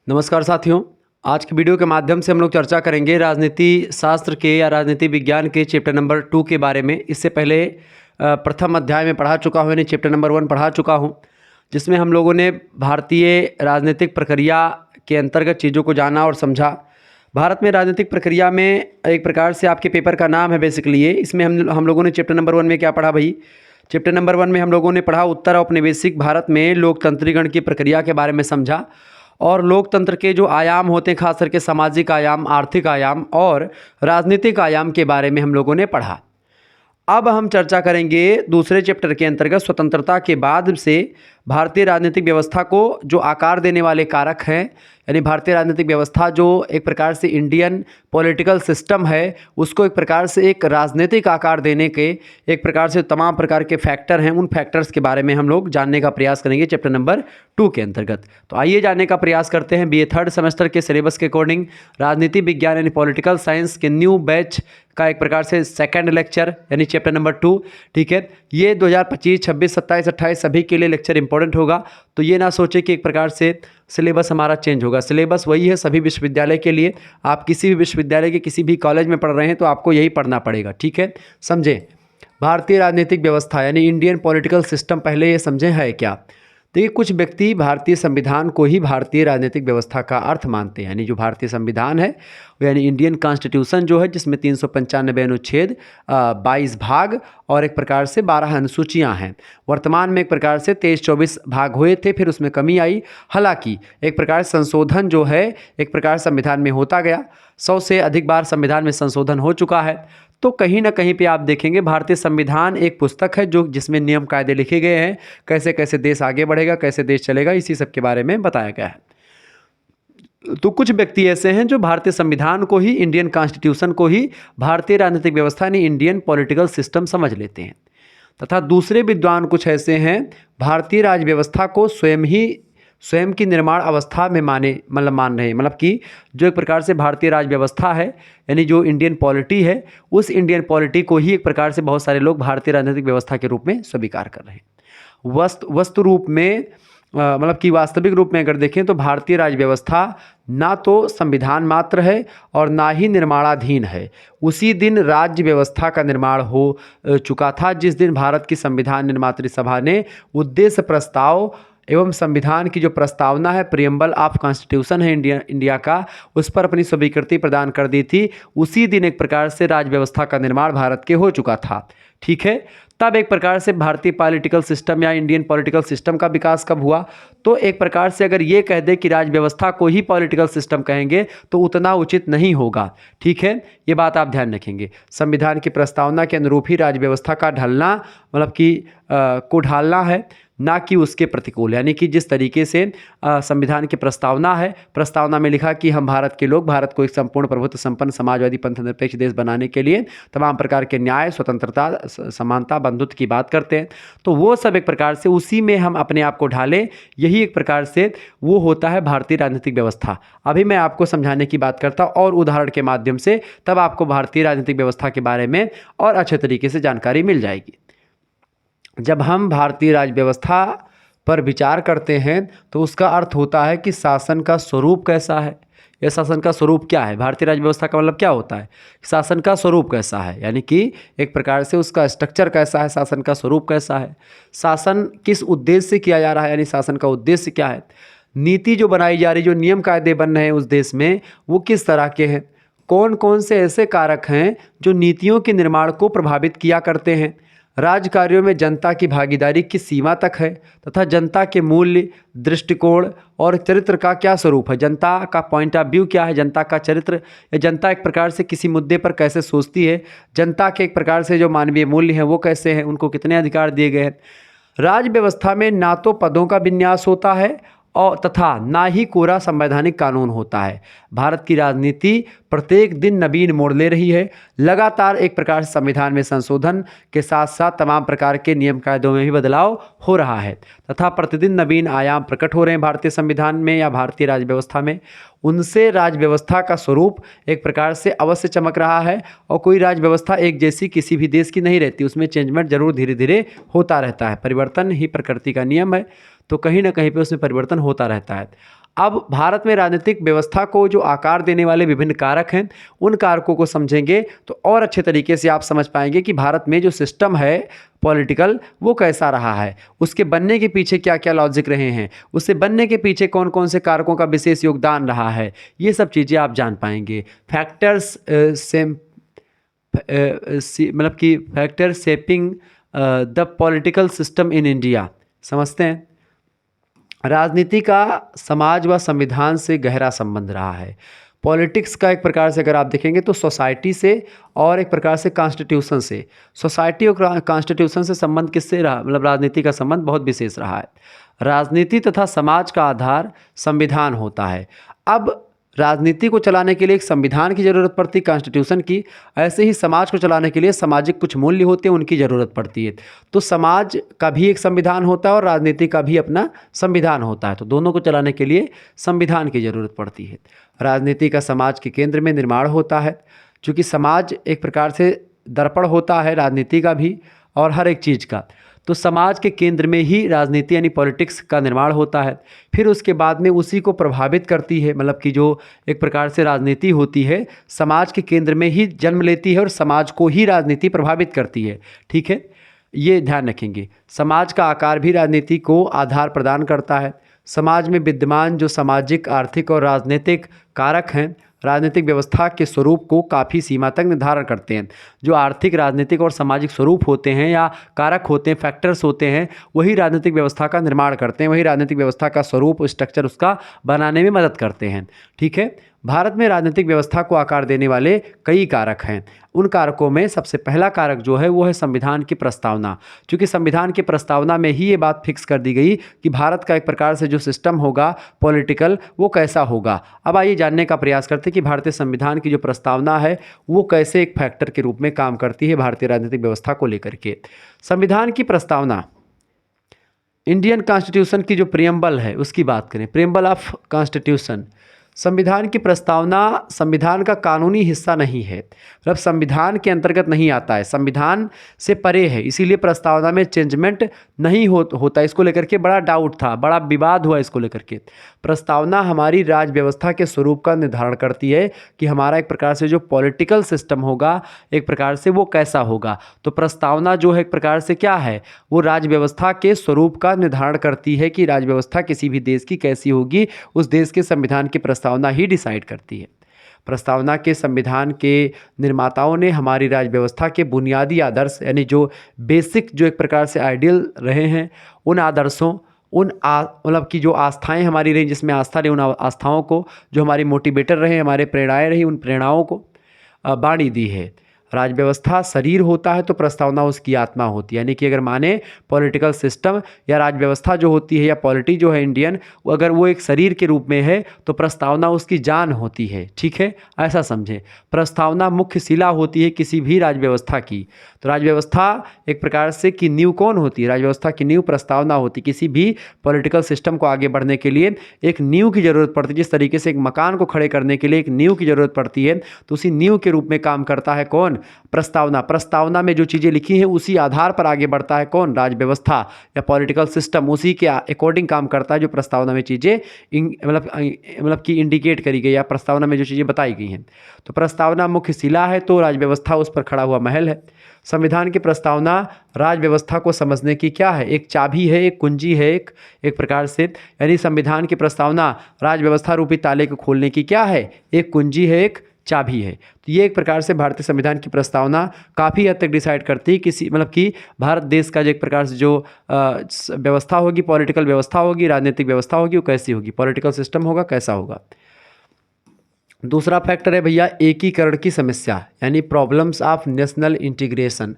नमस्कार साथियों। आज की वीडियो के माध्यम से हम लोग चर्चा करेंगे राजनीति शास्त्र के या राजनीति विज्ञान के चैप्टर नंबर 2 के बारे में। इससे पहले प्रथम अध्याय में पढ़ा चुका हूँ, यानी चैप्टर नंबर 1 पढ़ा चुका हूँ, जिसमें हम लोगों ने भारतीय राजनीतिक प्रक्रिया के अंतर्गत चीज़ों को जाना और समझा। भारत में राजनीतिक प्रक्रिया में एक प्रकार से आपके पेपर का नाम है बेसिकली ये। इसमें हम लोगों ने चैप्टर नंबर 1 में क्या पढ़ा भाई? चैप्टर नंबर 1 में हम लोगों ने पढ़ा उत्तर औपनिवेशिक भारत में लोकतंत्रीकरण की प्रक्रिया के बारे में समझा, और लोकतंत्र के जो आयाम होते हैं, खास करके सामाजिक आयाम, आर्थिक आयाम और राजनीतिक आयाम के बारे में हम लोगों ने पढ़ा। अब हम चर्चा करेंगे दूसरे चैप्टर के अंतर्गत स्वतंत्रता के बाद से भारतीय राजनीतिक व्यवस्था को जो आकार देने वाले कारक हैं, यानी भारतीय राजनीतिक व्यवस्था जो एक प्रकार से इंडियन पॉलिटिकल सिस्टम है, उसको एक प्रकार से एक राजनीतिक आकार देने के एक प्रकार से तमाम प्रकार के फैक्टर हैं, उन फैक्टर्स के बारे में हम लोग जानने का प्रयास करेंगे चैप्टर नंबर 2 के अंतर्गत। तो आइए जानने का प्रयास करते हैं। BA थर्ड सेमेस्टर के सिलेबस के अकॉर्डिंग राजनीति विज्ञान यानी पॉलिटिकल साइंस के न्यू बैच का एक प्रकार से सेकंड लेक्चर यानी चैप्टर नंबर 2, ठीक है। ये 2025, 26, 27, 28 सभी के लिए लेक्चर इंपॉर्टेंट होगा। तो ये ना सोचे कि एक प्रकार से सिलेबस हमारा चेंज होगा। सिलेबस वही है सभी विश्वविद्यालय के लिए। आप किसी भी विश्वविद्यालय के किसी भी कॉलेज में पढ़ रहे हैं तो आपको यही पढ़ना पड़ेगा, ठीक है। समझें, भारतीय राजनीतिक व्यवस्था यानी इंडियन पॉलिटिकल सिस्टम पहले ये समझें है क्या। देखिए, कुछ व्यक्ति भारतीय संविधान को ही भारतीय राजनीतिक व्यवस्था का अर्थ मानते हैं। यानी जो भारतीय संविधान है यानी इंडियन कॉन्स्टिट्यूशन जो है, जिसमें 395 अनुच्छेद, 22 भाग और एक प्रकार से 12 अनुसूचियां हैं। वर्तमान में एक प्रकार से 23-24 भाग हुए थे, फिर उसमें कमी आई। हालांकि एक प्रकार संशोधन जो है एक प्रकार संविधान में होता गया। 100 से अधिक बार संविधान में संशोधन हो चुका है। तो कहीं ना कहीं पे आप देखेंगे भारतीय संविधान एक पुस्तक है जो जिसमें नियम कायदे लिखे गए हैं, कैसे कैसे देश आगे बढ़ेगा, कैसे देश चलेगा, इसी सब के बारे में बताया गया है। तो कुछ व्यक्ति ऐसे हैं जो भारतीय संविधान को ही, इंडियन कॉन्स्टिट्यूशन को ही भारतीय राजनीतिक व्यवस्था यानी इंडियन पॉलिटिकल सिस्टम समझ लेते हैं, तथा दूसरे विद्वान कुछ ऐसे हैं भारतीय राज व्यवस्था को स्वयं की निर्माण अवस्था में मान रहे हैं। मतलब कि जो एक प्रकार से भारतीय राज व्यवस्था है यानी जो इंडियन पॉलिटी है, उस इंडियन पॉलिटी को ही एक प्रकार से बहुत सारे लोग भारतीय राजनीतिक व्यवस्था के रूप में स्वीकार कर रहे हैं। वस्तु रूप में मतलब कि वास्तविक रूप में अगर देखें तो भारतीय राज व्यवस्था ना तो संविधान मात्र है और ना ही निर्माणाधीन है। उसी दिन राज्य व्यवस्था का निर्माण हो चुका था जिस दिन भारत की संविधान निर्मात्री सभा ने उद्देश्य प्रस्ताव एवं संविधान की जो प्रस्तावना है, प्रियम्बल ऑफ कॉन्स्टिट्यूशन है इंडिया का, उस पर अपनी स्वीकृति प्रदान कर दी थी। उसी दिन एक प्रकार से राज्य व्यवस्था का निर्माण भारत के हो चुका था, ठीक है। तब एक प्रकार से भारतीय पॉलिटिकल सिस्टम या इंडियन पॉलिटिकल सिस्टम का विकास कब हुआ? तो एक प्रकार से अगर ये कह दे कि राज्य व्यवस्था को ही पॉलिटिकल सिस्टम कहेंगे तो उतना उचित नहीं होगा, ठीक है। ये बात आप ध्यान रखेंगे। संविधान की प्रस्तावना के अनुरूप ही राज्य व्यवस्था का ढलना मतलब कि को ढालना है, ना कि उसके प्रतिकूल। यानी कि जिस तरीके से संविधान की प्रस्तावना है, प्रस्तावना में लिखा कि हम भारत के लोग भारत को एक संपूर्ण प्रभुत्व संपन्न समाजवादी पंथ निरपेक्ष देश बनाने के लिए तमाम प्रकार के न्याय, स्वतंत्रता, समानता, बंधुत्व की बात करते हैं। तो वो सब एक प्रकार से उसी में हम अपने आप को ढालें, यही एक प्रकार से वो होता है भारतीय राजनीतिक व्यवस्था। अभी मैं आपको समझाने की बात करता हूँ और उदाहरण के माध्यम से, तब आपको भारतीय राजनीतिक व्यवस्था के बारे में और अच्छे तरीके से जानकारी मिल जाएगी। जब हम भारतीय राज व्यवस्था पर विचार करते हैं तो उसका अर्थ होता है कि शासन का स्वरूप कैसा है, या शासन का स्वरूप क्या है। भारतीय राज व्यवस्था का मतलब क्या होता है? शासन का स्वरूप कैसा है, यानी कि एक प्रकार से उसका स्ट्रक्चर कैसा है, शासन का स्वरूप कैसा है, शासन किस उद्देश्य से किया जा रहा है, यानी शासन का उद्देश्य क्या है, नीति जो बनाई जा रही, जो नियम कायदे बन रहे हैं उस देश में, वो किस तरह के हैं, कौन कौन से ऐसे कारक हैं जो नीतियों के निर्माण को प्रभावित किया करते हैं, राज कार्यों में जनता की भागीदारी किस सीमा तक है, तथा जनता के मूल्य, दृष्टिकोण और चरित्र का क्या स्वरूप है, जनता का पॉइंट ऑफ व्यू क्या है, जनता का चरित्र, या जनता एक प्रकार से किसी मुद्दे पर कैसे सोचती है, जनता के एक प्रकार से जो मानवीय मूल्य हैं वो कैसे हैं, उनको कितने अधिकार दिए गए हैं। राज व्यवस्था में ना तो पदों का विन्यास होता है और तथा ना ही कोरा संवैधानिक कानून होता है। भारत की राजनीति प्रत्येक दिन नवीन मोड़ ले रही है। लगातार एक प्रकार से संविधान में संशोधन के साथ साथ तमाम प्रकार के नियम कायदों में भी बदलाव हो रहा है तथा प्रतिदिन नवीन आयाम प्रकट हो रहे हैं भारतीय संविधान में या भारतीय राज्य व्यवस्था में। उनसे राज्य व्यवस्था का स्वरूप एक प्रकार से अवश्य चमक रहा है और कोई राज्य व्यवस्था एक जैसी किसी भी देश की नहीं रहती, उसमें चेंजमेंट जरूर धीरे धीरे होता रहता है। परिवर्तन ही प्रकृति का नियम है, तो कहीं ना कहीं पे उसमें परिवर्तन होता रहता है। अब भारत में राजनीतिक व्यवस्था को जो आकार देने वाले विभिन्न कारक हैं, उन कारकों को समझेंगे तो और अच्छे तरीके से आप समझ पाएंगे कि भारत में जो सिस्टम है पॉलिटिकल, वो कैसा रहा है, उसके बनने के पीछे क्या क्या लॉजिक रहे हैं, उससे बनने के पीछे कौन कौन से कारकों का विशेष योगदान रहा है। ये सब चीज़ें आप जान पाएंगे। फैक्टर्स मतलब कि factor shaping the political system in India. समझते हैं, राजनीति का समाज व संविधान से गहरा संबंध रहा है। पॉलिटिक्स का एक प्रकार से अगर आप देखेंगे तो सोसाइटी से और एक प्रकार से कॉन्स्टिट्यूशन से, सोसाइटी और कॉन्स्टिट्यूशन से संबंध किससे रहा, मतलब राजनीति का संबंध बहुत विशेष रहा है। राजनीति तथा समाज का आधार संविधान होता है। अब राजनीति को चलाने के लिए एक संविधान की ज़रूरत पड़ती है, कॉन्स्टिट्यूशन की। ऐसे ही समाज को चलाने के लिए सामाजिक कुछ मूल्य होते हैं, उनकी ज़रूरत पड़ती है। तो समाज का भी एक संविधान होता है और राजनीति का भी अपना संविधान होता है। तो दोनों को चलाने के लिए संविधान की ज़रूरत पड़ती है। राजनीति का समाज के केंद्र में निर्माण होता है, चूँकि समाज एक प्रकार से दर्पण होता है राजनीति का भी और हर एक चीज़ का। तो समाज के केंद्र में ही राजनीति यानी पॉलिटिक्स का निर्माण होता है। फिर उसके बाद में उसी को प्रभावित करती है, मतलब कि जो एक प्रकार से राजनीति होती है समाज के केंद्र में ही जन्म लेती है और समाज को ही राजनीति प्रभावित करती है। ठीक है, ये ध्यान रखेंगे। समाज का आकार भी राजनीति को आधार प्रदान करता है। समाज में विद्यमान जो सामाजिक, आर्थिक और राजनीतिक कारक हैं राजनीतिक व्यवस्था के स्वरूप को काफ़ी सीमा तक निर्धारण करते हैं। जो आर्थिक, राजनीतिक और सामाजिक स्वरूप होते हैं या कारक होते हैं, फैक्टर्स होते हैं, वही राजनीतिक व्यवस्था का निर्माण करते हैं, वही राजनीतिक व्यवस्था का स्वरूप, स्ट्रक्चर उसका बनाने में मदद करते हैं। ठीक है, भारत में राजनीतिक व्यवस्था को आकार देने वाले कई कारक हैं। उन कारकों में सबसे पहला कारक जो है वो है संविधान की प्रस्तावना। क्योंकि संविधान की प्रस्तावना में ही ये बात फिक्स कर दी गई कि भारत का एक प्रकार से जो सिस्टम होगा पॉलिटिकल, वो कैसा होगा। अब आइए जानने का प्रयास करते हैं कि भारतीय संविधान की जो प्रस्तावना है वो कैसे एक फैक्टर के रूप में काम करती है भारतीय राजनीतिक व्यवस्था को लेकर के। संविधान की प्रस्तावना, इंडियन कॉन्स्टिट्यूशन की जो प्रियम्बल है उसकी बात करें, प्रियम्बल ऑफ कॉन्स्टिट्यूशन। संविधान की प्रस्तावना संविधान का कानूनी हिस्सा नहीं है, मतलब संविधान के अंतर्गत नहीं आता है, संविधान से परे है, इसीलिए प्रस्तावना में चेंजमेंट नहीं होता। इसको लेकर के बड़ा डाउट था, बड़ा विवाद हुआ इसको लेकर के। प्रस्तावना हमारी राज्य व्यवस्था के स्वरूप का निर्धारण करती है कि हमारा एक प्रकार से जो पॉलिटिकल सिस्टम होगा एक प्रकार से वो कैसा होगा। तो प्रस्तावना जो है एक प्रकार से क्या है, वो राज्य व्यवस्था के स्वरूप का निर्धारण करती है कि राज्य व्यवस्था किसी भी देश की कैसी होगी, उस देश के संविधान की प्रस्तावना ही डिसाइड करती है। प्रस्तावना के संविधान के निर्माताओं ने हमारी राज्य व्यवस्था के बुनियादी आदर्श यानी जो बेसिक जो एक प्रकार से आइडियल रहे हैं, उन आदर्शों, मतलब की जो आस्थाएं हमारी रही, जिसमें आस्था रही, उन आस्थाओं को, जो हमारी मोटिवेटर रहे, हमारे प्रेरणाएं रही, उन प्रेरणाओं को बाणी दी है। राज्य व्यवस्था शरीर होता है तो प्रस्तावना उसकी आत्मा होती है। यानी कि अगर माने पॉलिटिकल सिस्टम या राज्य व्यवस्था जो होती है या पॉलिटी जो है इंडियन, अगर वो एक शरीर के रूप में है तो प्रस्तावना उसकी जान होती है। ठीक है, ऐसा समझें। प्रस्तावना मुख्य शिला होती है किसी भी राज्य व्यवस्था की। तो राज्य व्यवस्था एक प्रकार से की नींव कौन होती है, राज्य व्यवस्था की नींव प्रस्तावना होती है। किसी भी पॉलिटिकल सिस्टम को आगे बढ़ने के लिए एक नींव की जरूरत पड़ती है। जिस तरीके से एक मकान को खड़े करने के लिए एक नींव की जरूरत पड़ती है, तो उसी नींव के रूप में काम करता है कौन, प्रस्तावना। प्रस्तावना में जो चीज़ें लिखी हैं उसी आधार पर आगे बढ़ता है कौन, राज्य व्यवस्था या पॉलिटिकल सिस्टम, उसी के अकॉर्डिंग काम करता है जो प्रस्तावना में चीज़ें मतलब कि इंडिकेट करी गई या प्रस्तावना में जो चीज़ें बताई गई हैं। तो प्रस्तावना मुख्य शिला है तो राज्य व्यवस्था उस पर खड़ा हुआ महल है। संविधान की प्रस्तावना राज्य व्यवस्था को समझने की क्या है, एक चाबी है, एक कुंजी है, एक प्रकार से, यानी संविधान की प्रस्तावना राज्य व्यवस्था रूपी ताले को खोलने की क्या है, एक कुंजी है, एक चाबी है। तो ये एक प्रकार से भारतीय संविधान की प्रस्तावना काफ़ी हद तक डिसाइड करती है किसी, मतलब कि भारत देश का जो एक प्रकार से जो व्यवस्था होगी, पॉलिटिकल व्यवस्था होगी, राजनीतिक व्यवस्था होगी, वो कैसी होगी, पॉलिटिकल सिस्टम होगा कैसा होगा। दूसरा फैक्टर है भैया एकीकरण की समस्या, यानी प्रॉब्लम्स ऑफ नेशनल इंटीग्रेशन।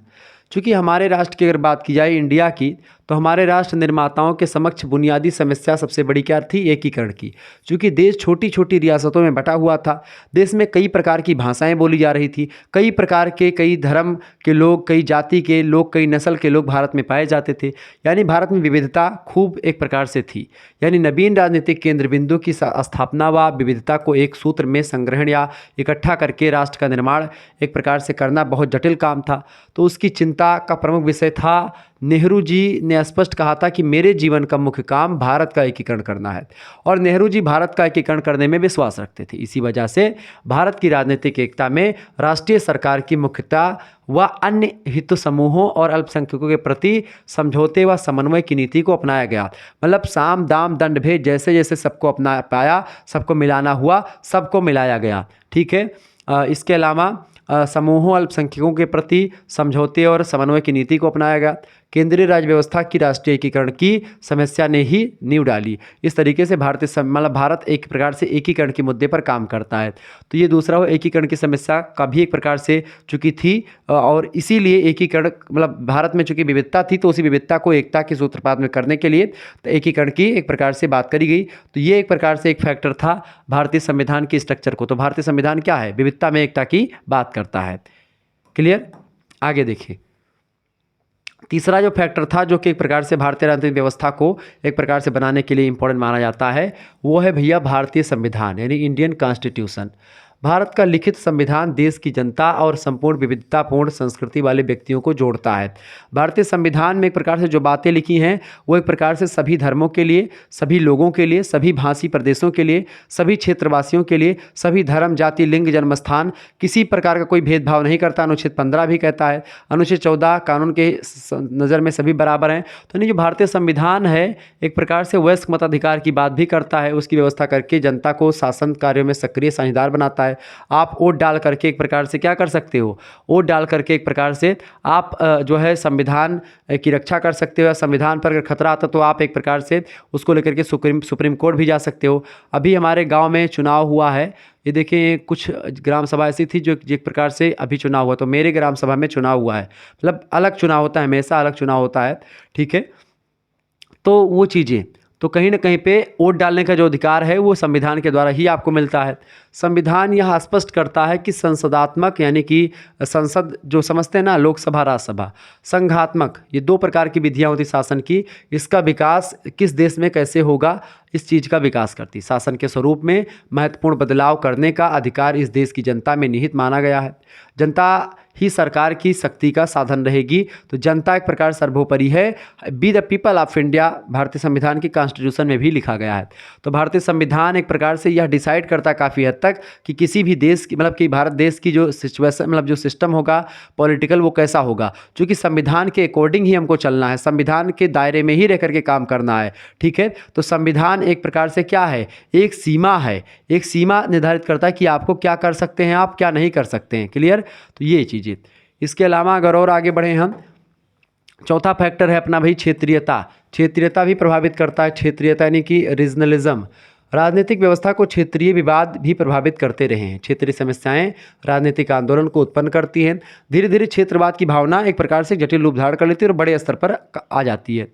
चूँकि हमारे राष्ट्र की अगर बात की जाए इंडिया की, तो हमारे राष्ट्र निर्माताओं के समक्ष बुनियादी समस्या सबसे बड़ी क्या थी, एकीकरण की। चूँकि देश छोटी छोटी रियासतों में बटा हुआ था, देश में कई प्रकार की भाषाएं बोली जा रही थी, कई प्रकार के, कई धर्म के लोग, कई जाति के लोग, कई नस्ल के लोग भारत में पाए जाते थे। यानी भारत में विविधता खूब एक प्रकार से थी। यानी नवीन राजनीतिक केंद्र बिंदु की स्थापना व विविधता को एक सूत्र में संग्रहण या इकट्ठा करके राष्ट्र का निर्माण एक प्रकार से करना बहुत जटिल काम था। तो उसकी चिंता का प्रमुख विषय था नेहरू जी ने स्पष्ट कहा था कि मेरे जीवन का मुख्य काम भारत का एकीकरण करना है, और नेहरू जी भारत का एकीकरण करने में विश्वास रखते थे। इसी वजह से भारत की राजनीतिक एकता में राष्ट्रीय सरकार की मुख्यता व अन्य हित समूहों और अल्पसंख्यकों के प्रति समझौते व समन्वय की नीति को अपनाया गया। मतलब साम दाम दंड भेद जैसे जैसे सबको अपना पाया, सबको मिलाना हुआ, सबको मिलाया गया। ठीक है। इसके अलावा समूहों अल्पसंख्यकों के प्रति समझौते और समन्वय की नीति को अपनाया गया। केंद्रीय राज्य व्यवस्था की राष्ट्रीय एकीकरण की समस्या ने ही नींव डाली। इस तरीके से मतलब भारत एक प्रकार से एकीकरण के मुद्दे पर काम करता है। तो ये दूसरा हो, एकीकरण की समस्या का भी एक प्रकार से चूंकि थी, और इसीलिए एकीकरण मतलब भारत में चूंकि विविधता थी तो उसी विविधता को एकता के सूत्रपात में करने के लिए तो एकीकरण की एक प्रकार से बात करी गई। तो ये एक प्रकार से एक फैक्टर था भारतीय संविधान की स्ट्रक्चर को। तो भारतीय संविधान क्या है? विविधता में एकता की बात करता है। क्लियर? आगे देखिए, तीसरा जो फैक्टर था जो कि एक प्रकार से भारतीय राजनीतिक व्यवस्था को एक प्रकार से बनाने के लिए इंपॉर्टेंट माना जाता है, वो है भैया भारतीय संविधान यानी इंडियन कॉन्स्टिट्यूशन। भारत का लिखित संविधान देश की जनता और संपूर्ण विविधतापूर्ण संस्कृति वाले व्यक्तियों को जोड़ता है। भारतीय संविधान में एक प्रकार से जो बातें लिखी हैं वो एक प्रकार से सभी धर्मों के लिए, सभी लोगों के लिए, सभी भाषी प्रदेशों के लिए, सभी क्षेत्रवासियों के लिए, सभी धर्म, जाति, लिंग, जन्मस्थान, किसी प्रकार का कोई भेदभाव नहीं करता। अनुच्छेद 15 भी कहता है, अनुच्छेद 14 कानून के नज़र में सभी बराबर हैं। तो नहीं, जो भारतीय संविधान है एक प्रकार से वयस्क मताधिकार की बात भी करता है, उसकी व्यवस्था करके जनता को शासन कार्यों में सक्रिय साझेदार बनाता है। आप वोट डाल करके एक प्रकार से क्या कर सकते हो? वोट डाल करके एक प्रकार से आप जो है संविधान की रक्षा कर सकते हो, या संविधान पर अगर खतरा आता तो आप एक प्रकार से उसको लेकर के सुप्रीम कोर्ट भी जा सकते हो। अभी हमारे गांव में चुनाव हुआ है, ये देखिए कुछ ग्राम सभा ऐसी थी जो एक प्रकार से अभी चुनाव हुआ, तो मेरे ग्राम सभा में चुनाव हुआ है। मतलब अलग चुनाव होता है, हमेशा अलग चुनाव होता है। ठीक है। तो वो चीज़ें तो कहीं ना कहीं पे वोट डालने का जो अधिकार है वो संविधान के द्वारा ही आपको मिलता है। संविधान यह स्पष्ट करता है कि संसदात्मक यानी कि संसद जो समझते हैं ना, लोकसभा राज्यसभा, संघात्मक, ये दो प्रकार की विधियां होती शासन की। इसका विकास किस देश में कैसे होगा, इस चीज़ का विकास करती। शासन के स्वरूप में महत्वपूर्ण बदलाव करने का अधिकार इस देश की जनता में निहित माना गया है। जनता ही सरकार की शक्ति का साधन रहेगी, तो जनता एक प्रकार सर्वोपरि है। Be the people of India भारतीय संविधान की कॉन्स्टिट्यूशन में भी लिखा गया है। तो भारतीय संविधान एक प्रकार से यह डिसाइड करता है काफ़ी हद तक कि किसी भी देश की मतलब कि भारत देश की जो सिचुएशन मतलब जो सिस्टम होगा पॉलिटिकल वो कैसा होगा, क्योंकि संविधान के अकॉर्डिंग ही हमको चलना है, संविधान के दायरे में ही रह करके काम करना है। ठीक है। तो संविधान एक प्रकार से क्या है, एक सीमा है, एक सीमा निर्धारित करता है कि आपको क्या कर सकते हैं, आप क्या नहीं कर सकते हैं। क्लियर? तो ये चीज़ें। इसके अलावा अगर और आगे बढ़े हम, चौथा फैक्टर है अपना भाई क्षेत्रीयता। क्षेत्रीयता भी प्रभावित करता है। क्षेत्रीयता यानी कि रीजनलिज्म। राजनीतिक व्यवस्था को क्षेत्रीय विवाद भी प्रभावित करते रहे हैं। क्षेत्रीय समस्याएं राजनीतिक आंदोलन को उत्पन्न करती हैं। धीरे धीरे क्षेत्रवाद की भावना एक प्रकार से जटिल रूप धारण कर लेती है और बड़े स्तर पर आ जाती है।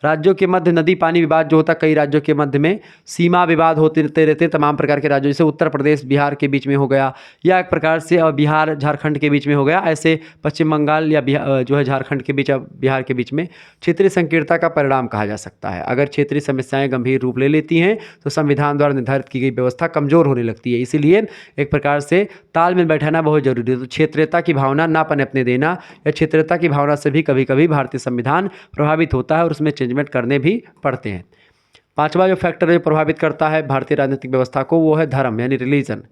राज्यों के मध्य नदी पानी विवाद जो होता है, कई राज्यों के मध्य में सीमा विवाद होते रहते तमाम प्रकार के राज्यों, जैसे उत्तर प्रदेश बिहार के बीच में हो गया, या एक प्रकार से बिहार झारखंड के बीच में हो गया, ऐसे पश्चिम बंगाल या जो है झारखंड के बीच बिहार के बीच में क्षेत्रीय संकीर्णता का परिणाम कहा जा सकता है। अगर क्षेत्रीय समस्याएं गंभीर रूप ले लेती हैं तो संविधान द्वारा निर्धारित की गई व्यवस्था कमजोर होने लगती है। इसीलिए एक प्रकार से तालमेल बैठाना बहुत जरूरी है। तो क्षेत्रीयता की भावना ना पनपने देना, या क्षेत्रीयता की भावना से भी कभी कभी भारतीय संविधान प्रभावित होता है और उसमें करने भी पड़ते हैं। पांचवा जो फैक्टर जो प्रभावित करता है भारतीय राजनीतिक व्यवस्था को वो है धर्म यानी रिलीजन।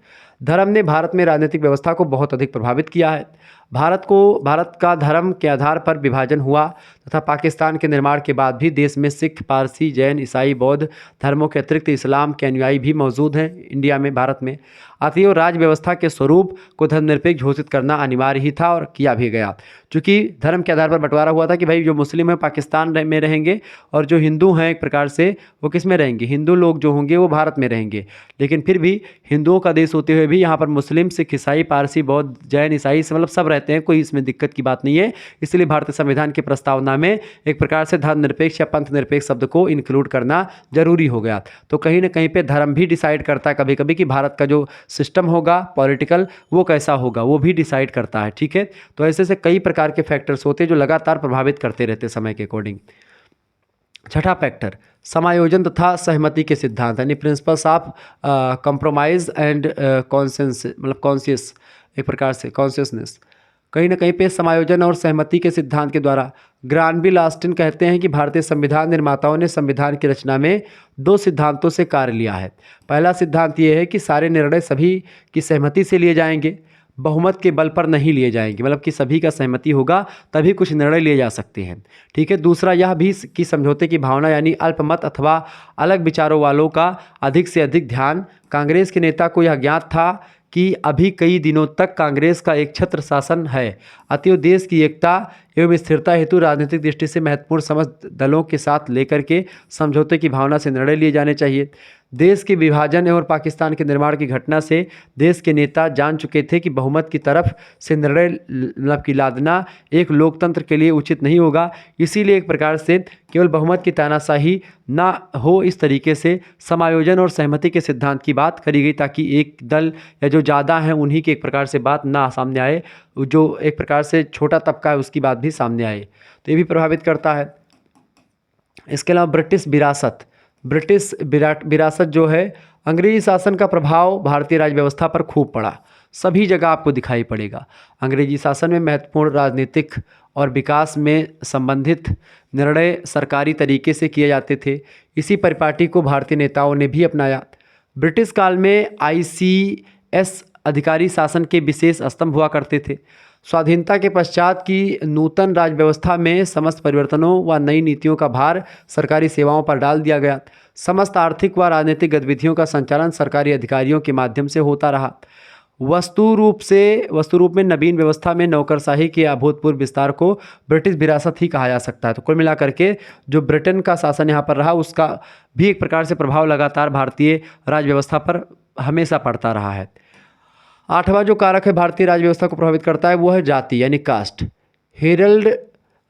धर्म ने भारत में राजनीतिक व्यवस्था को बहुत अधिक प्रभावित किया है। भारत का धर्म के आधार पर विभाजन हुआ तथा पाकिस्तान के निर्माण के बाद भी देश में सिख, पारसी, जैन, ईसाई, बौद्ध धर्मों के अतिरिक्त इस्लाम के अनुयायी भी मौजूद हैं इंडिया में, भारत में। अतएव राज्य व्यवस्था के स्वरूप को धर्मनिरपेक्ष घोषित करना अनिवार्य ही था और किया भी गया, क्योंकि धर्म के आधार पर बंटवारा हुआ था कि भाई जो मुस्लिम हैं पाकिस्तान में रहेंगे और जो हिंदू हैं एक प्रकार से वो किस में रहेंगे, हिंदू लोग जो होंगे वो भारत में रहेंगे। लेकिन फिर भी हिंदुओं का देश होते हुए भी यहाँ पर मुस्लिम, सिख, ईसाई, पारसी, बौद्ध, जैन, ईसाई मतलब सब रहते हैं, कोई इसमें दिक्कत की बात नहीं है। इसलिए भारतीय संविधान की प्रस्तावना में एक प्रकार से धर्मनिरपेक्ष या पंथ निरपेक्ष शब्द को इंक्लूड करना जरूरी हो गया। तो कहीं ना कहीं पे धर्म भी डिसाइड करता है कभी कभी कि भारत का जो सिस्टम होगा पॉलिटिकल वो कैसा होगा, वो भी डिसाइड करता है। ठीक है। तो ऐसे से कई प्रकार के फैक्टर्स होते हैं जो लगातार प्रभावित करते रहते समय के अकॉर्डिंग। छठा फैक्टर समायोजन तथा सहमति के सिद्धांत यानी principles of compromise and conscience मतलब कॉन्शियस एक प्रकार से कॉन्शियसनेस। कहीं ना कहीं पे समायोजन और सहमति के सिद्धांत के द्वारा ग्रानबी ऑस्टिन कहते हैं कि भारतीय संविधान निर्माताओं ने संविधान की रचना में दो सिद्धांतों से कार्य लिया है। पहला सिद्धांत ये है कि सारे निर्णय सभी की सहमति से लिए जाएंगे, बहुमत के बल पर नहीं लिए जाएंगे, मतलब कि सभी का सहमति होगा तभी कुछ निर्णय लिए जा सकते हैं। ठीक है। दूसरा यह भी कि समझौते की भावना यानी अल्पमत अथवा अलग विचारों वालों का अधिक से अधिक ध्यान। कांग्रेस के नेता को यह ज्ञात था कि अभी कई दिनों तक कांग्रेस का एक छत्र शासन है, अतएव देश की एकता एवं स्थिरता हेतु राजनीतिक दृष्टि से महत्वपूर्ण समस्त दलों के साथ लेकर के समझौते की भावना से निर्णय लिए जाने चाहिए। देश के विभाजन एवं पाकिस्तान के निर्माण की घटना से देश के नेता जान चुके थे कि बहुमत की तरफ से निर्णय मतलब की लादना एक लोकतंत्र के लिए उचित नहीं होगा। इसीलिए एक प्रकार से केवल बहुमत की तानाशाही ना हो, इस तरीके से समायोजन और सहमति के सिद्धांत की बात करी गई, ताकि एक दल या जो ज़्यादा हैं उन्हीं की एक प्रकार से बात ना सामने आए, जो एक प्रकार से छोटा तबका है उसकी बात भी सामने आए। तो ये भी प्रभावित करता है। इसके अलावा ब्रिटिश विरासत जो है, अंग्रेजी शासन का प्रभाव भारतीय राज्य व्यवस्था पर खूब पड़ा, सभी जगह आपको दिखाई पड़ेगा। अंग्रेजी शासन में महत्वपूर्ण राजनीतिक और विकास में संबंधित निर्णय सरकारी तरीके से किए जाते थे। इसी परिपाटी को भारतीय नेताओं ने भी अपनाया। ब्रिटिश काल में ICS अधिकारी शासन के विशेष स्तंभ हुआ करते थे। स्वाधीनता के पश्चात की नूतन राज्य व्यवस्था में समस्त परिवर्तनों व नई नीतियों का भार सरकारी सेवाओं पर डाल दिया गया। समस्त आर्थिक व राजनीतिक गतिविधियों का संचालन सरकारी अधिकारियों के माध्यम से होता रहा। वस्तु रूप में नवीन व्यवस्था में नौकरशाही के अभूतपूर्व विस्तार को ब्रिटिश विरासत ही कहा जा सकता है। तो कुल मिलाकर के जो ब्रिटेन का शासन यहाँ पर रहा, उसका भी एक प्रकार से प्रभाव लगातार भारतीय राज्य व्यवस्था पर हमेशा पड़ता रहा है। आठवां जो कारक है भारतीय राज्य व्यवस्था को प्रभावित करता है, वो है जाति यानी कास्ट। हेरल्ड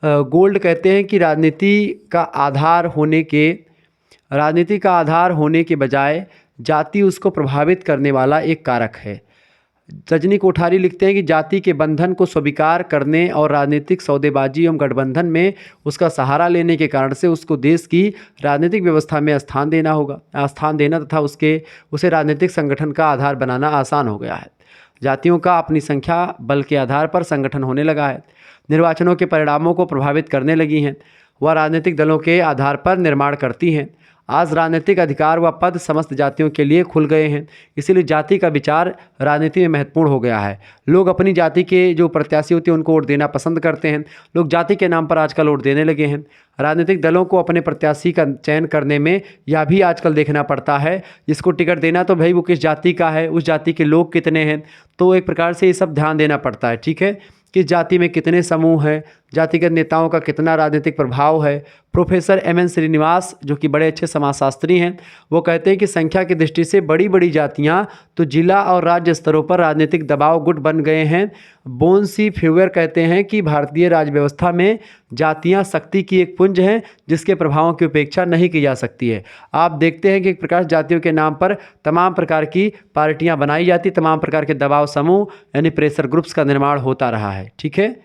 गोल्ड कहते हैं कि राजनीति का आधार होने के बजाय जाति उसको प्रभावित करने वाला एक कारक है। रजनी कोठारी लिखते हैं कि जाति के बंधन को स्वीकार करने और राजनीतिक सौदेबाजी एवं गठबंधन में उसका सहारा लेने के कारण से उसको देश की राजनीतिक व्यवस्था में स्थान देना तथा उसे राजनीतिक संगठन का आधार बनाना आसान हो गया है। जातियों का अपनी संख्या बल के आधार पर संगठन होने लगा है। निर्वाचनों के परिणामों को प्रभावित करने लगी हैं। वह राजनीतिक दलों के आधार पर निर्माण करती हैं। आज राजनीतिक अधिकार व पद समस्त जातियों के लिए खुल गए हैं, इसीलिए जाति का विचार राजनीति में महत्वपूर्ण हो गया है। लोग अपनी जाति के जो प्रत्याशी होते हैं उनको वोट देना पसंद करते हैं। लोग जाति के नाम पर आजकल वोट देने लगे हैं। राजनीतिक दलों को अपने प्रत्याशी का चयन करने में यह भी आजकल देखना पड़ता है, जिसको टिकट देना तो भाई वो किस जाति का है, उस जाति के लोग कितने हैं, तो एक प्रकार से ये सब ध्यान देना पड़ता है। ठीक है, किस जाति में कितने समूह हैं, जातिगत नेताओं का कितना राजनीतिक प्रभाव है। प्रोफेसर MN श्रीनिवास जो कि बड़े अच्छे समाजशास्त्री हैं, वो कहते हैं कि संख्या की दृष्टि से बड़ी बड़ी जातियां तो जिला और राज्य स्तरों पर राजनीतिक दबाव गुट बन गए हैं। बोन्सी फ्यूगर कहते हैं कि भारतीय राज्य व्यवस्था में जातियां शक्ति की एक पुंज हैं जिसके प्रभावों की उपेक्षा नहीं की जा सकती है। आप देखते हैं कि एक प्रकार जातियों के नाम पर तमाम प्रकार की पार्टियां बनाई जाती, तमाम प्रकार के दबाव समूह यानी प्रेशर ग्रुप्स का निर्माण होता रहा है। ठीक है।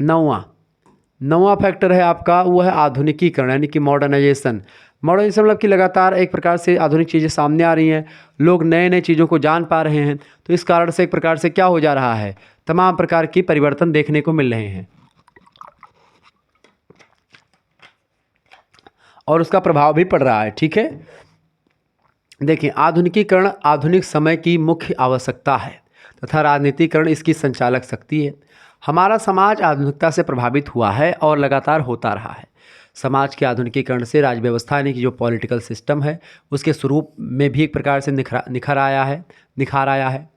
नौवां फैक्टर है आपका, वो है आधुनिकीकरण यानी कि मॉडर्नाइजेशन मतलब कि लगातार एक प्रकार से आधुनिक चीज़ें सामने आ रही हैं, लोग नए नए चीज़ों को जान पा रहे हैं, तो इस कारण से एक प्रकार से क्या हो जा रहा है, तमाम प्रकार की परिवर्तन देखने को मिल रहे हैं और उसका प्रभाव भी पड़ रहा है। ठीक है, देखिए आधुनिकीकरण आधुनिक समय की मुख्य आवश्यकता है तथा राजनीतिकरण इसकी संचालक शक्ति है। हमारा समाज आधुनिकता से प्रभावित हुआ है और लगातार होता रहा है। समाज के आधुनिकीकरण से राज्य व्यवस्था यानी कि जो पॉलिटिकल सिस्टम है उसके स्वरूप में भी एक प्रकार से निखार आया है।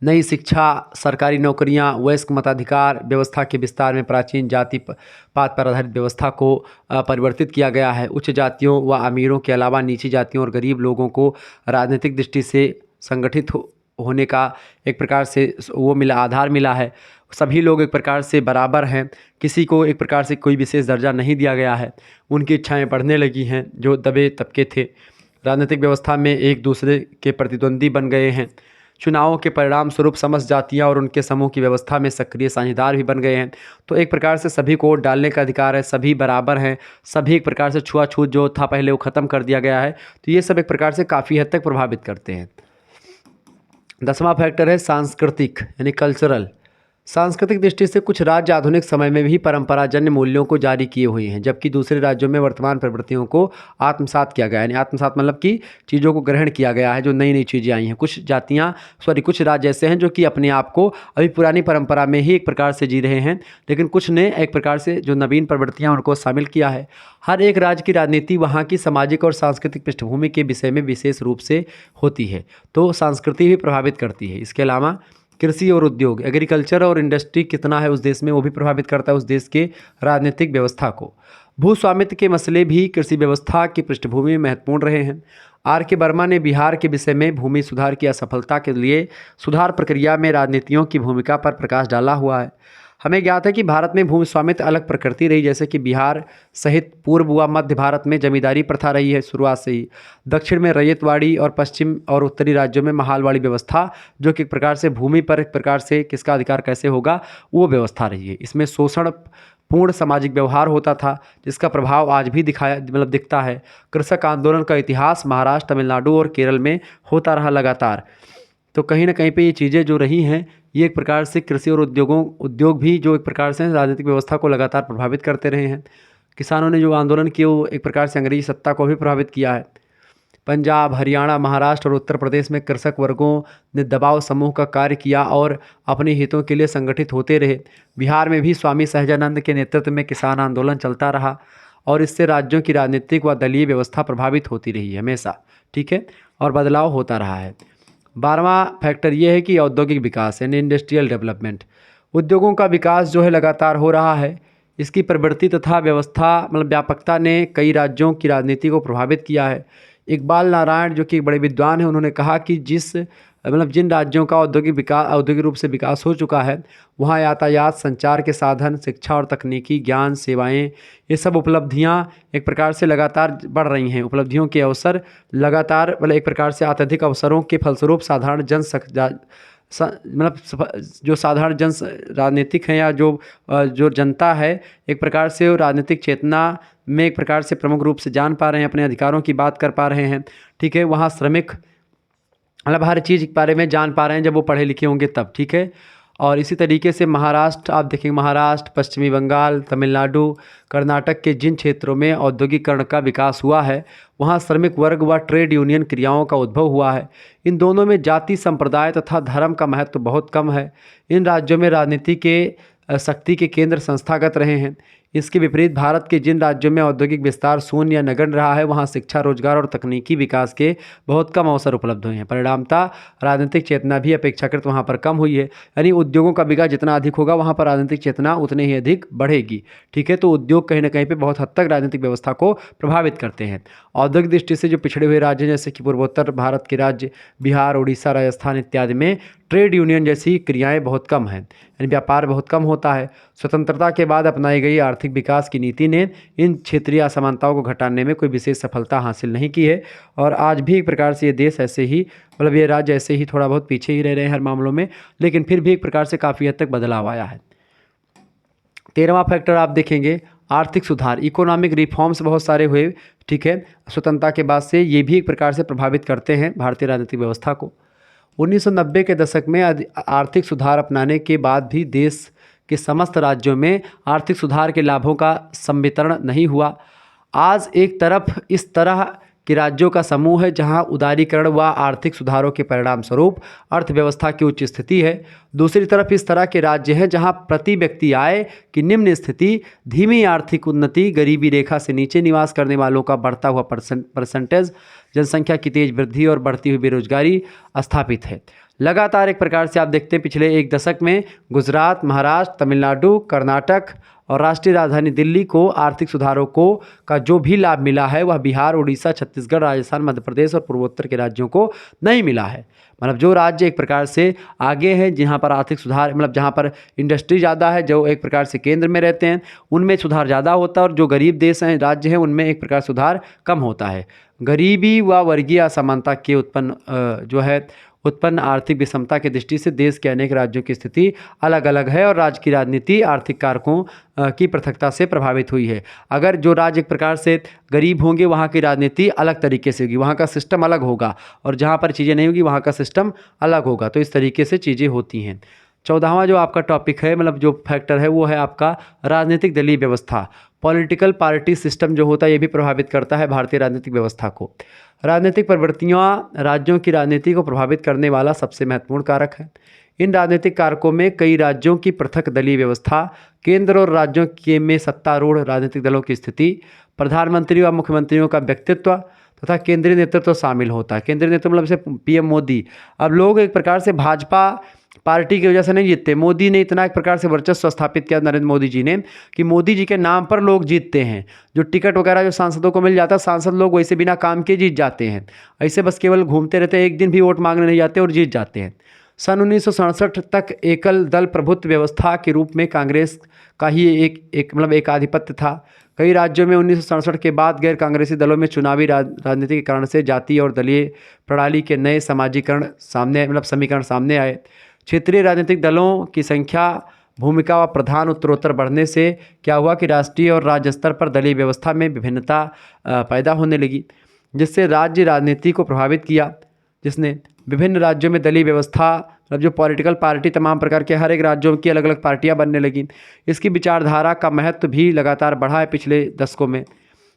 नई शिक्षा, सरकारी नौकरियां, वयस्क मताधिकार व्यवस्था के विस्तार में प्राचीन जाति पात पर आधारित व्यवस्था को परिवर्तित किया गया है। उच्च जातियों व अमीरों के अलावा निची जातियों और गरीब लोगों को राजनीतिक दृष्टि से संगठित होने का एक प्रकार से वो आधार मिला है। सभी लोग एक प्रकार से बराबर हैं, किसी को एक प्रकार से कोई विशेष दर्जा नहीं दिया गया है। उनकी इच्छाएं बढ़ने लगी हैं जो दबे तबके थे। राजनीतिक व्यवस्था में एक दूसरे के प्रतिद्वंदी बन गए हैं। चुनावों के परिणाम स्वरूप समस्त जातियां और उनके समूह की व्यवस्था में सक्रिय साझेदार भी बन गए हैं। तो एक प्रकार से सभी को वोट डालने का अधिकार है, सभी बराबर हैं, सभी एक प्रकार से छुआछूत जो था पहले वो ख़त्म कर दिया गया है। तो ये सब एक प्रकार से काफ़ी हद तक प्रभावित करते हैं। 10वां फैक्टर है सांस्कृतिक यानी कल्चरल। सांस्कृतिक दृष्टि से कुछ राज्य आधुनिक समय में भी परंपराजन्य मूल्यों को जारी किए हुए हैं, जबकि दूसरे राज्यों में वर्तमान प्रवृत्तियों को आत्मसात किया गया है। यानी आत्मसात मतलब कि चीज़ों को ग्रहण किया गया है, जो नई नई चीज़ें आई हैं। कुछ राज्य ऐसे हैं जो कि अपने आप को अभी पुरानी परंपरा में ही एक प्रकार से जी रहे हैं, लेकिन कुछ ने एक प्रकार से जो नवीन प्रवृत्तियाँ उनको शामिल किया है। हर एक राज्य की राजनीति वहाँ की सामाजिक और सांस्कृतिक पृष्ठभूमि के विषय में विशेष रूप से होती है, तो संस्कृति भी प्रभावित करती है। इसके अलावा कृषि और उद्योग, एग्रीकल्चर और इंडस्ट्री कितना है उस देश में, वो भी प्रभावित करता है उस देश के राजनीतिक व्यवस्था को। भू स्वामित्व के मसले भी कृषि व्यवस्था की पृष्ठभूमि में महत्वपूर्ण रहे हैं। R.K. वर्मा ने बिहार के विषय में भूमि सुधार की असफलता के लिए सुधार प्रक्रिया में राजनीतियों की भूमिका पर प्रकाश डाला हुआ है। हमें ज्ञात है कि भारत में भूमि स्वामित्व अलग प्रकृति रही, जैसे कि बिहार सहित पूर्व व मध्य भारत में जमींदारी प्रथा रही है शुरुआत से ही। दक्षिण में रैयतवाड़ी और पश्चिम और उत्तरी राज्यों में महालवाड़ी व्यवस्था, जो कि एक प्रकार से भूमि पर एक प्रकार से किसका अधिकार कैसे होगा वो व्यवस्था रही है। इसमें शोषण पूर्ण सामाजिक व्यवहार होता था, जिसका प्रभाव आज भी दिखता है। कृषक आंदोलन का इतिहास महाराष्ट्र, तमिलनाडु और केरल में होता रहा लगातार। तो कहीं ना कहीं पे ये चीज़ें जो रही हैं, ये एक प्रकार से कृषि और उद्योग भी जो एक प्रकार से राजनीतिक व्यवस्था को लगातार प्रभावित करते रहे हैं। किसानों ने जो आंदोलन किए वो एक प्रकार से अंग्रेजी सत्ता को भी प्रभावित किया है। पंजाब, हरियाणा, महाराष्ट्र और उत्तर प्रदेश में कृषक वर्गों ने दबाव समूह का कार्य किया और अपने हितों के लिए संगठित होते रहे। बिहार में भी स्वामी सहजानंद के नेतृत्व में किसान आंदोलन चलता रहा और इससे राज्यों की राजनीतिक व दलीय व्यवस्था प्रभावित होती रही है हमेशा, ठीक है, और बदलाव होता रहा है। 12वां फैक्टर ये है कि औद्योगिक विकास यानी इंडस्ट्रियल डेवलपमेंट, उद्योगों का विकास जो है लगातार हो रहा है। इसकी प्रवृत्ति तथा व्यापकता ने कई राज्यों की राजनीति को प्रभावित किया है। इकबाल नारायण जो कि एक बड़े विद्वान हैं, उन्होंने कहा कि जिन राज्यों का औद्योगिक रूप से विकास हो चुका है, वहाँ यातायात, संचार के साधन, शिक्षा और तकनीकी ज्ञान, सेवाएं, ये सब उपलब्धियाँ एक प्रकार से लगातार बढ़ रही हैं। उपलब्धियों के अवसर लगातार एक प्रकार से अत्यधिक अवसरों के फलस्वरूप साधारण जो साधारण जन राजनीतिक हैं या जो जनता है, एक प्रकार से राजनीतिक चेतना में एक प्रकार से प्रमुख रूप से जान पा रहे हैं, अपने अधिकारों की बात कर पा रहे हैं, ठीक है। वहाँ श्रमिक हर चीज़ के बारे में जान पा रहे हैं जब वो पढ़े लिखे होंगे तब, ठीक है। और इसी तरीके से महाराष्ट्र, आप देखेंगे महाराष्ट्र, पश्चिमी बंगाल, तमिलनाडु, कर्नाटक के जिन क्षेत्रों में औद्योगिकरण का विकास हुआ है, वहाँ श्रमिक वर्ग व ट्रेड यूनियन क्रियाओं का उद्भव हुआ है। इन दोनों में जाति, संप्रदाय तथा धर्म का महत्व बहुत कम है। इन राज्यों में राजनीति के शक्ति के केंद्र संस्थागत रहे हैं। इसके विपरीत भारत के जिन राज्यों में औद्योगिक विस्तार शून्य या नगण्य रहा है, वहाँ शिक्षा, रोजगार और तकनीकी विकास के बहुत कम अवसर उपलब्ध हुए हैं। परिणामतः राजनीतिक चेतना भी अपेक्षाकृत वहाँ पर कम हुई है। यानी उद्योगों का विकास जितना अधिक होगा, वहाँ पर राजनीतिक चेतना उतनी ही अधिक बढ़ेगी, ठीक है। तो उद्योग कहीं ना कहीं पर बहुत हद तक राजनीतिक व्यवस्था को प्रभावित करते हैं। औद्योगिक दृष्टि से जो पिछड़े हुए राज्य हैं, जैसे कि पूर्वोत्तर भारत के राज्य बिहार, उड़ीसा, राजस्थान इत्यादि में ट्रेड यूनियन जैसी क्रियाएं बहुत कम हैं, यानी व्यापार बहुत कम होता है। स्वतंत्रता के बाद अपनाई गई आर्थिक विकास की नीति ने इन क्षेत्रीय असमानताओं को घटाने में कोई विशेष सफलता हासिल नहीं की है और आज भी एक प्रकार से ये देश ऐसे ही ये राज्य ऐसे ही थोड़ा बहुत पीछे ही रह रहे हैं हर मामलों में, लेकिन फिर भी एक प्रकार से काफ़ी हद तक बदलाव आया है। 13वां फैक्टर आप देखेंगे आर्थिक सुधार, इकोनॉमिक रिफॉर्म्स बहुत सारे हुए, ठीक है। स्वतंत्रता के बाद से ये भी एक प्रकार से प्रभावित करते हैं भारतीय राजनीतिक व्यवस्था को। 1990 के दशक में आर्थिक सुधार अपनाने के बाद भी देश के समस्त राज्यों में आर्थिक सुधार के लाभों का संवितरण नहीं हुआ। आज एक तरफ इस तरह के राज्यों का समूह है जहां उदारीकरण व आर्थिक सुधारों के परिणाम स्वरूप अर्थव्यवस्था की उच्च स्थिति है। दूसरी तरफ इस तरह के राज्य हैं जहां प्रति व्यक्ति आय की निम्न स्थिति, धीमी आर्थिक उन्नति, गरीबी रेखा से नीचे निवास करने वालों का बढ़ता हुआ परसेंटेज, जनसंख्या की तेज वृद्धि और बढ़ती हुई बेरोजगारी स्थापित है। लगातार एक प्रकार से आप देखते हैं पिछले एक दशक में गुजरात, महाराष्ट्र, तमिलनाडु, कर्नाटक और राष्ट्रीय राजधानी दिल्ली को आर्थिक सुधारों का जो भी लाभ मिला है वह बिहार, उड़ीसा, छत्तीसगढ़, राजस्थान, मध्य प्रदेश और पूर्वोत्तर के राज्यों को नहीं मिला है। जो राज्य एक प्रकार से आगे हैं, जहाँ पर आर्थिक सुधार जहाँ पर इंडस्ट्री ज़्यादा है, जो एक प्रकार से केंद्र में रहते हैं, उनमें सुधार ज़्यादा होता है और जो गरीब देश हैं, राज्य हैं, उनमें एक प्रकार सुधार कम होता है। गरीबी व वर्गीय असमानता के उत्पन्न आर्थिक विषमता की दृष्टि से देश के अनेक राज्यों की स्थिति अलग अलग है और राज्य की राजनीति आर्थिक कारकों की पृथकता से प्रभावित हुई है। अगर जो राज्य एक प्रकार से गरीब होंगे, वहाँ की राजनीति अलग तरीके से होगी, वहाँ का सिस्टम अलग होगा, और जहाँ पर चीज़ें नहीं होगी वहाँ का सिस्टम अलग होगा। तो इस तरीके से चीज़ें होती हैं। 14वां जो आपका टॉपिक है, मतलब जो फैक्टर है, वो है आपका राजनीतिक दलीय व्यवस्था। पॉलिटिकल पार्टी सिस्टम जो होता है ये भी प्रभावित करता है भारतीय राजनीतिक व्यवस्था को। राजनीतिक प्रवृत्तियाँ राज्यों की राजनीति को प्रभावित करने वाला सबसे महत्वपूर्ण कारक है। इन राजनीतिक कारकों में कई राज्यों की पृथक दलीय व्यवस्था, केंद्र और राज्यों के में सत्तारूढ़ राजनीतिक दलों की स्थिति, प्रधानमंत्री व मुख्यमंत्रियों का व्यक्तित्व तथा केंद्रीय नेतृत्व शामिल होता है। केंद्रीय नेतृत्व मतलब जैसे पीएम मोदी। अब लोग एक प्रकार से भाजपा पार्टी की वजह से नहीं जीतते, मोदी ने इतना एक प्रकार से वर्चस्व स्थापित किया नरेंद्र मोदी जी ने कि मोदी जी के नाम पर लोग जीतते हैं। जो टिकट वगैरह जो सांसदों को मिल जाता है, सांसद लोग वैसे बिना काम के जीत जाते हैं, ऐसे बस केवल घूमते रहते हैं, एक दिन भी वोट मांगने नहीं जाते और जीत जाते हैं। सन 1967 तक एकल दल प्रभुत्व व्यवस्था के रूप में कांग्रेस का ही एक आधिपत्य था। कई राज्यों में 1967 के बाद गैर कांग्रेसी दलों में चुनावी राजनीति के कारण से जातीय और दलीय प्रणाली के नए समीकरण सामने आए। क्षेत्रीय राजनीतिक दलों की संख्या, भूमिका व प्रधान उत्तरोत्तर बढ़ने से क्या हुआ कि राष्ट्रीय और राज्य स्तर पर दलीय व्यवस्था में विभिन्नता पैदा होने लगी, जिससे राज्य राजनीति को प्रभावित किया, जिसने विभिन्न राज्यों में दलीय व्यवस्था, मतलब जो पॉलिटिकल पार्टी तमाम प्रकार के हर एक राज्यों की अलग अलग पार्टियां बनने लगी। इसकी विचारधारा का महत्व भी लगातार बढ़ा है पिछले दशकों में।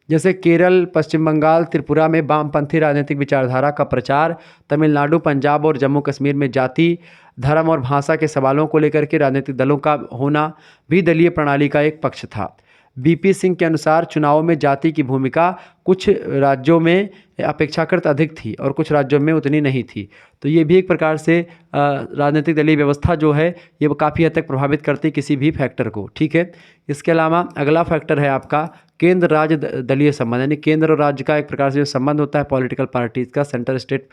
जैसे केरल, पश्चिम बंगाल, त्रिपुरा में वामपंथी राजनीतिक विचारधारा का प्रचार, तमिलनाडु, पंजाब और जम्मू कश्मीर में जाति, धर्म और भाषा के सवालों को लेकर के राजनीतिक दलों का होना भी दलीय प्रणाली का एक पक्ष था। बीपी सिंह के अनुसार चुनावों में जाति की भूमिका कुछ राज्यों में अपेक्षाकृत अधिक थी और कुछ राज्यों में उतनी नहीं थी। तो ये भी एक प्रकार से राजनीतिक दलीय व्यवस्था जो है ये काफ़ी हद तक प्रभावित करती किसी भी फैक्टर को। ठीक है, इसके अलावा अगला फैक्टर है आपका केंद्र राज्य दलीय संबंध, यानी केंद्र और राज्य का एक प्रकार से जो संबंध होता है पॉलिटिकल पार्टीज का, सेंटर स्टेट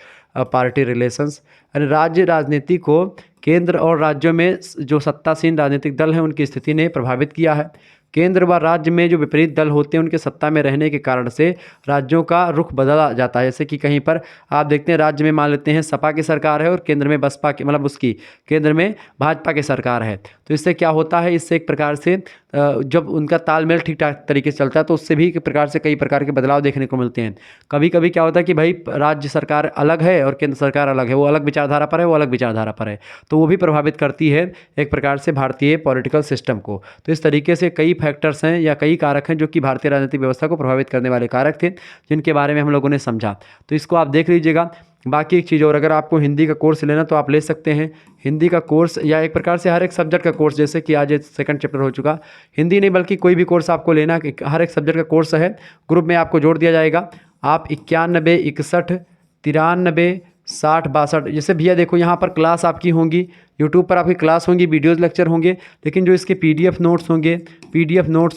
पार्टी रिलेशंस। यानी राज्य राजनीति को केंद्र और राज्यों में जो सत्तासीन राजनीतिक दल हैं उनकी स्थिति ने प्रभावित किया है। केंद्र व राज्य में जो विपरीत दल होते हैं उनके सत्ता में रहने के कारण से राज्यों का रुख बदला जाता है। जैसे कि कहीं पर आप देखते हैं राज्य में मान लेते हैं सपा की सरकार है और केंद्र में बसपा की, मतलब उसकी केंद्र में भाजपा की सरकार है। तो इससे क्या होता है, इससे एक प्रकार से जब उनका तालमेल ठीक ठाक तरीके से चलता है तो उससे भी एक प्रकार से कई प्रकार के बदलाव देखने को मिलते हैं। कभी कभी क्या होता है कि भाई राज्य सरकार अलग है और केंद्र सरकार अलग है, वो अलग विचारधारा पर है, वो अलग विचारधारा पर है, तो वो भी प्रभावित करती है एक प्रकार से भारतीय पॉलिटिकल सिस्टम को। तो इस तरीके से कई फैक्टर्स हैं या कई कारक हैं जो कि भारतीय राजनीतिक व्यवस्था को प्रभावित करने वाले कारक थे, जिनके बारे में हम लोगों ने समझा। तो इसको आप देख लीजिएगा। बाकी एक चीज़ और, अगर आपको हिंदी का कोर्स लेना तो आप ले सकते हैं। हिंदी का कोर्स या एक प्रकार से हर एक सब्जेक्ट का कोर्स, जैसे कि आज 2nd चैप्टर हो चुका, हिंदी नहीं बल्कि कोई भी कोर्स आपको लेना, हर एक सब्जेक्ट का कोर्स है, ग्रुप में आपको जोड़ दिया जाएगा। आप 91 61 93 60 62, जैसे भैया देखो यहाँ पर क्लास आपकी होंगी, यूट्यूब पर आपकी क्लास होंगी, वीडियोज़ लेक्चर होंगे, लेकिन जो इसके पीडीएफ नोट्स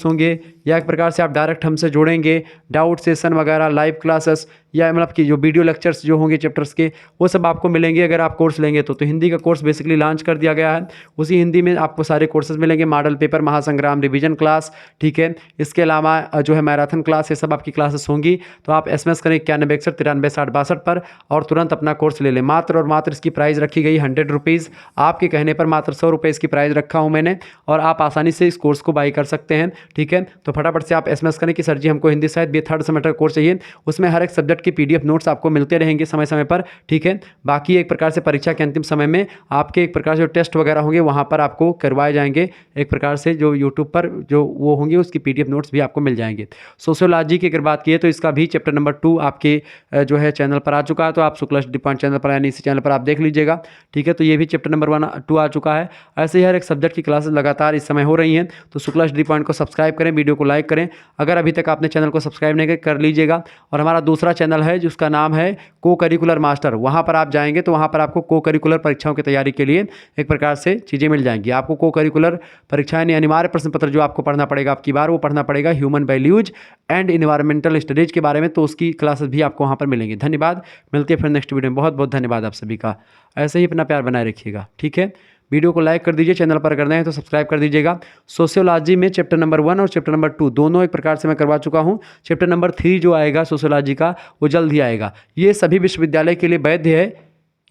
होंगे या एक प्रकार से आप डायरेक्ट हमसे जुड़ेंगे, डाउट सेशन वगैरह, लाइव क्लासेस या मतलब कि जो वीडियो लेक्चर्स जो होंगे चैप्टर्स के, वो सब आपको मिलेंगे अगर आप कोर्स लेंगे तो। हिंदी का कोर्स बेसिकली लॉन्च कर दिया गया है, उसी हिंदी में आपको सारे कोर्सेज मिलेंगे। मॉडल पेपर, महासंग्राम, रिवीजन क्लास, ठीक है, इसके अलावा जो है मैराथन क्लास, ये सब आपकी क्लासेस होंगी। तो आप SMS करें 91 61 93 60 62 पर और तुरंत अपना कोर्स ले लें। मात्र और मात्र इसकी प्राइस रखी गई 100 रुपीज़, आपके कहने पर मात्र 100 रुपये इसकी प्राइस रखा हूं मैंने, और आप आसानी से इस कोर्स को बाई कर सकते हैं। ठीक है, तो फटाफट से आप SMS करें कि सर जी हमको हिंदी साहित्य BA 3rd सेमेस्टर कोर्स चाहिए। उसमें हर एक सब्जेक्ट की PDF नोट्स आपको मिलते रहेंगे समय समय पर। ठीक है, बाकी एक प्रकार से परीक्षा के अंतिम समय में आपके एक प्रकार से जो टेस्ट वगैरह होंगे वहाँ पर आपको करवाए जाएंगे, एक प्रकार से जो यूट्यूब पर जो वो होंगे उसकी PDF नोट्स भी आपको मिल जाएंगे। सोशियोलॉजी की अगर बात की तो इसका भी चैप्टर नंबर 2 आपके जो है चैनल पर आ चुका है, तो आप शुक्ला स्टडी पॉइंट चैनल पर यानी इसी चैनल पर आप देख लीजिएगा। ठीक है, तो ये भी चैप्टर नंबर 1 2 आ चुका है। ऐसे ही हर एक सब्जेक्ट की क्लासेस लगातार इस समय हो रही हैं, तो शुक्ला स्टडी पॉइंट को सब्सक्राइब करें, वीडियो को लाइक करें। अगर अभी तक आपने चैनल को सब्सक्राइब नहीं कर लीजिएगा। और हमारा दूसरा चैनल है जिसका नाम है को करिकुलर मास्टर, वहाँ पर आप जाएंगे तो वहाँ पर आपको को करिकुलर परीक्षाओं की तैयारी के लिए एक प्रकार से चीज़ें मिल जाएंगी। आपको को करिकुलर परीक्षा यानी अनिवार्य प्रश्न पत्र जो आपको पढ़ना पड़ेगा आपकी बार, वो पढ़ना पड़ेगा human values and environmental studies के बारे में, तो उसकी क्लासेस भी आपको वहाँ पर मिलेंगी। धन्यवाद, मिलते हैं फिर नेक्स्ट वीडियो में। बहुत बहुत धन्यवाद आप सभी का, ऐसे ही अपना प्यार बनाए रखिएगा। ठीक है, वीडियो को लाइक कर दीजिए, चैनल पर करना है तो सब्सक्राइब कर दीजिएगा। सोशियोलॉजी में चैप्टर नंबर 1 और चैप्टर नंबर 2 दोनों एक प्रकार से मैं करवा चुका हूं। चैप्टर नंबर 3 जो आएगा सोशियोलॉजी का वो जल्द ही आएगा। ये सभी विश्वविद्यालय के लिए वैध है,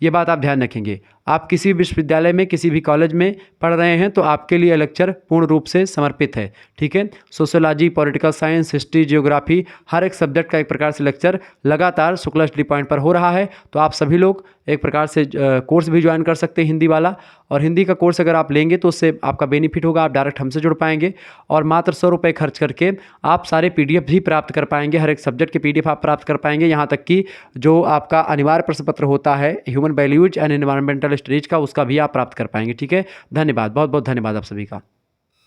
ये बात आप ध्यान रखेंगे। आप किसी भी विश्वविद्यालय में, किसी भी कॉलेज में पढ़ रहे हैं तो आपके लिए लेक्चर पूर्ण रूप से समर्पित है। ठीक है, sociology, political science, history, geography, हर एक सब्जेक्ट का एक प्रकार से लेक्चर लगातार शुक्ला स्टडी पॉइंट पर हो रहा है। तो आप सभी लोग एक प्रकार से कोर्स भी ज्वाइन कर सकते हैं हिंदी वाला, और हिंदी का कोर्स अगर आप लेंगे तो उससे आपका बेनिफिट होगा, आप डायरेक्ट हमसे जुड़ पाएंगे और मात्र 100 रुपये खर्च करके आप सारे PDF भी प्राप्त कर पाएंगे, हर एक सब्जेक्ट के PDF आप प्राप्त कर पाएंगे। यहाँ तक कि जो आपका अनिवार्य प्रश्न पत्र होता है human values and environmental studies का, उसका भी आप प्राप्त कर पाएंगे। ठीक है, धन्यवाद, बहुत बहुत धन्यवाद आप सभी का।